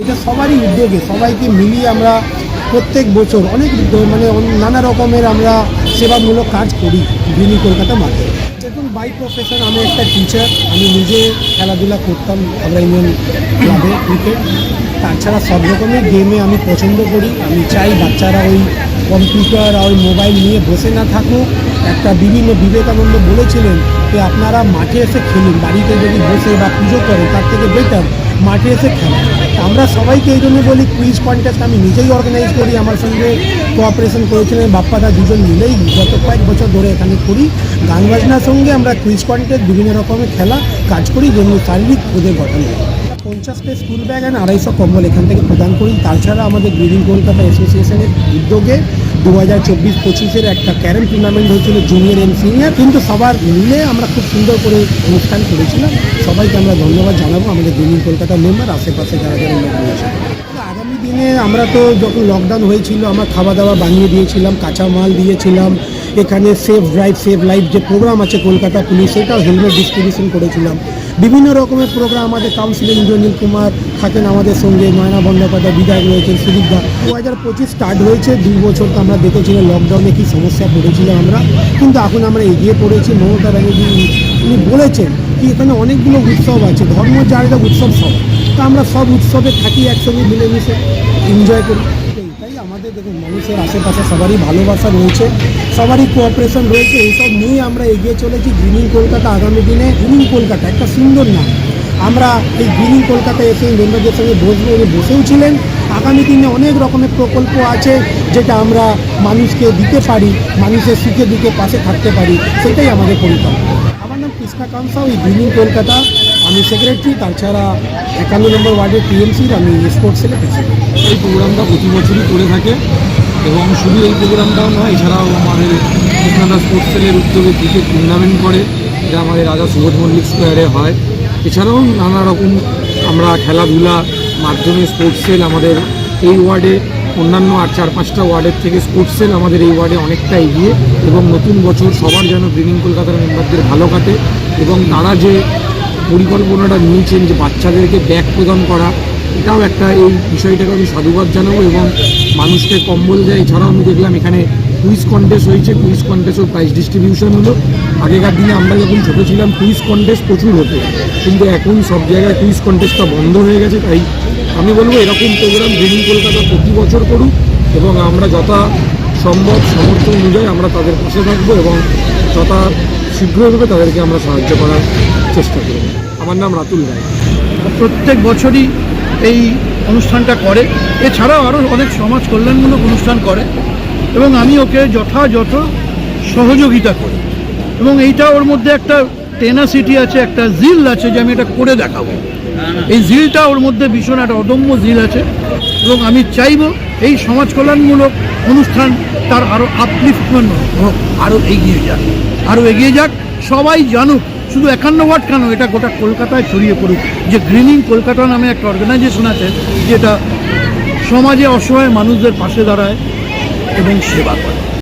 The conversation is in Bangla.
এটা সবারই উদ্যোগে, সবাইকে মিলিয়ে আমরা প্রত্যেক বছর অনেক মানে নানা রকমের আমরা সেবামূলক কাজ করি গ্রিন কলকাতা মাঠে। দেখুন, বাই প্রফেশন আমি একটা টিচার, আমি নিজে খেলাধুলা করতাম হাবড়া ইউনিয়ন ক্লাবে ক্রিকেট। তাছাড়া সব রকমের গেমে আমি পছন্দ করি। আমি চাই বাচ্চারা ওই কম্পিউটার আর ওই মোবাইল নিয়ে বসে না থাকুক। একটা বিবেকানন্দ বলেছিলেন যে আপনারা মাঠে এসে খেলুন, বাড়িতে যদি বসে বা পুজো করে তার থেকে বেটার মাঠে এসে খেলা। আমরা সবাইকে এই জন্য বলি কুইজ কন্টেস্ট আমি নিজেই অর্গানাইজ করি, আমার সঙ্গে কোঅপারেশন করেছিলেন বাপ্পাদা, দুজন মিলেই গত কয়েক বছর ধরে এখানে করি। গান বাজনার সঙ্গে আমরা কুইজ কন্টেস্ট বিভিন্ন রকমের খেলা কাজ করি, যেমন শারীরিক ওদের গঠন হয়। 50টা স্কুল ব্যাগ আর 250 কম্বল এখান থেকে প্রদান করি। তাছাড়া আমাদের গ্রিন কলকাতা অ্যাসোসিয়েশনের উদ্যোগে 2024-25 একটা ক্যারাম টুর্নামেন্ট হয়েছিল জুনিয়র অ্যান্ড সিনিয়র, কিন্তু সবার মিলে আমরা খুব সুন্দর করে অনুষ্ঠান করেছিলাম। সবাইকে আমরা ধন্যবাদ জানাবো, আমাদের গ্রিন কলকাতার মেম্বার, আশেপাশে যারা যারা লোক রয়েছে। আগামী দিনে আমরা তো যখন লকডাউন হয়েছিল আমরা খাওয়া দাওয়া বানিয়ে দিয়েছিলাম, কাঁচা মাল দিয়েছিলাম। এখানে সেফ ড্রাইভ সেভ লাইফ যে প্রোগ্রাম আছে কলকাতা পুলিশ, সেটাও হেলমেট ডিস্ট্রিবিউশন করেছিলাম। বিভিন্ন রকমের প্রোগ্রাম আমাদের কাউন্সিলর ইন্দ্রনীল কুমার থাকেন আমাদের সঙ্গে, নয়না বন্দ্যোপাধ্যায় বিধায়ক রয়েছেন, সুদীপ দা। 2025 স্টার্ট হয়েছে, 2 বছর তো আমরা দেখেছিলাম লকডাউনে কী সমস্যা পড়েছিলাম আমরা, কিন্তু এখন আমরা এগিয়ে পড়েছি। মমতা ব্যানার্জি উনি বলেছেন কি এখানে অনেকগুলো উৎসব আছে, ধর্ম যার উৎসব সব, তো আমরা সব উৎসবে থাকি একসঙ্গে মিলেমিশে এনজয় করি। তাই আমাদের দেখুন মানুষের আশেপাশে সবারই ভালোবাসা রয়েছে, সবারই কোঅপারেশন রয়েছে, এইসব নিয়ে আমরা এগিয়ে চলেছি। গ্রিন কলকাতা আগামী দিনে, গ্রিন কলকাতা একটা সুন্দর নাম। আমরা এই গ্রিন কলকাতা এসে মেম্বারদের সঙ্গে বসবো, উনি বসেও ছিলেন। আগামী দিনে অনেক রকমের প্রকল্প আছে যেটা আমরা মানুষকে দিতে পারি, মানুষের সুখে দুঃখে পাশে থাকতে পারি, সেটাই আমাদের পরিকল্পনা। আমার নাম কৃষ্ণা কামসা, ওই গ্রিন কলকাতা আমি সেক্রেটারি, তাছাড়া 51 নম্বর ওয়ার্ডের টিএমসির আমি স্পোর্টস সেলের প্রেসিডেন্ট। এই প্রোগ্রামটা প্রতি বছরই করে থাকে এবং শুধু এই প্রোগ্রামটাও নয়, এছাড়াও আমাদের কৃষ্ণাদা স্পোর্টস সেলের উদ্যোগে ক্রিকেট টুর্নামেন্ট করে, যা আমাদের রাজা সুবোধ মল্লিক স্কোয়ারে হয়। এছাড়াও নানা রকম আমরা খেলাধুলা মাধ্যমে স্পোর্টস সেল আমাদের এই ওয়ার্ডে অন্যান্য আর 4-5টা ওয়ার্ডের থেকে স্পোর্টস সেল আমাদের এই ওয়ার্ডে অনেকটা এগিয়ে, এবং নতুন বছর সবার যেন গ্রিন কলকাতার মেম্বারদের ভালো কাটে। এবং তারা যে পরিকল্পনাটা নিয়েছেন যে বাচ্চাদেরকে ব্যাগ প্রদান করা, এটাও একটা, এই বিষয়টাকে আমি সাধুবাদ জানাবো। এবং মানুষকে কম্বল দেয়। এছাড়াও আমি দেখলাম এখানে কুইজ কন্টেস্ট হয়েছে, কুইজ কন্টেস্টও প্রাইজ ডিস্ট্রিবিউশন হলো। আগেকার দিনে আমরা যখন ছোটো ছিলাম কুইজ কন্টেস্ট প্রচুর হতো, কিন্তু এখন সব জায়গায় কুইজ কন্টেস্টটা বন্ধ হয়ে গেছে। তাই আমি বলবো এরকম প্রোগ্রাম গ্রিন কলকাতা প্রতি বছর করুক, এবং আমরা যথা সম্ভব সামর্থ্য অনুযায়ী আমরা তাদের পাশে থাকবো এবং যথা শীঘ্রভাবে তাদেরকে আমরা সাহায্য করার চেষ্টা করব। আমার নাম রাতুল রায়। প্রত্যেক বছরই এই অনুষ্ঠানটা করে, এছাড়াও আরও অনেক সমাজ কল্যাণমূলক অনুষ্ঠান করে, এবং আমি ওকে যথাযথ সহযোগিতা করি। এবং এইটা ওর মধ্যে একটা টেনাসিটি আছে, একটা জিল আছে যে আমি এটা করে দেখাবো। এই জিলটা ওর মধ্যে ভীষণ একটা অদম্য জিল আছে, এবং আমি চাইব এই সমাজ কল্যাণমূলক অনুষ্ঠান তার আরও আপলিফটমেন্ট হোক, আরও এগিয়ে যাক, সবাই জানুক। শুধু 51 ওয়ার্ড কেন, এটা গোটা কলকাতায় ছড়িয়ে পড়ুক যে গ্রিনিং কলকাতা নামে একটা অর্গানাইজেশন আছে যেটা সমাজে অসহায় মানুষদের পাশে দাঁড়ায় এবং সেবা করে।